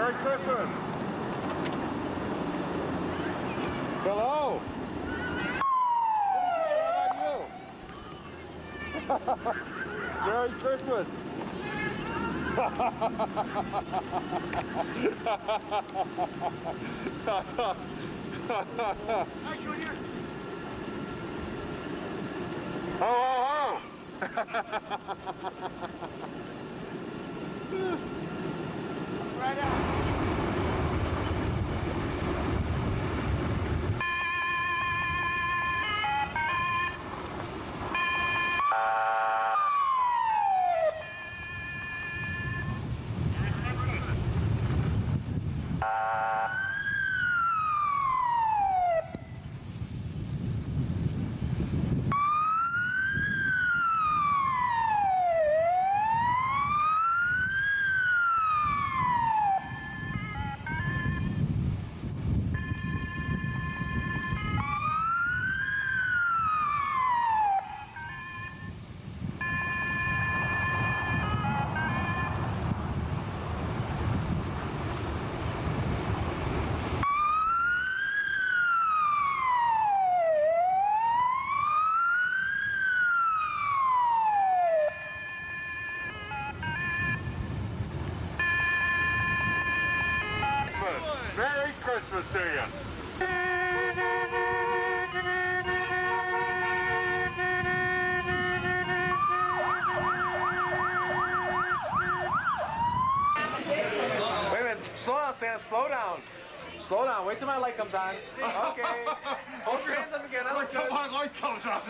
Merry Christmas. Hello. How about you? Merry Christmas. Hi, Junior. Ho, ho, ho. Right out. Merry Christmas to you. Wait a minute, slow down, Santa, slow down. Slow down, wait till my light comes on. Okay. Hold your hands up again, I like Wait till my light comes on.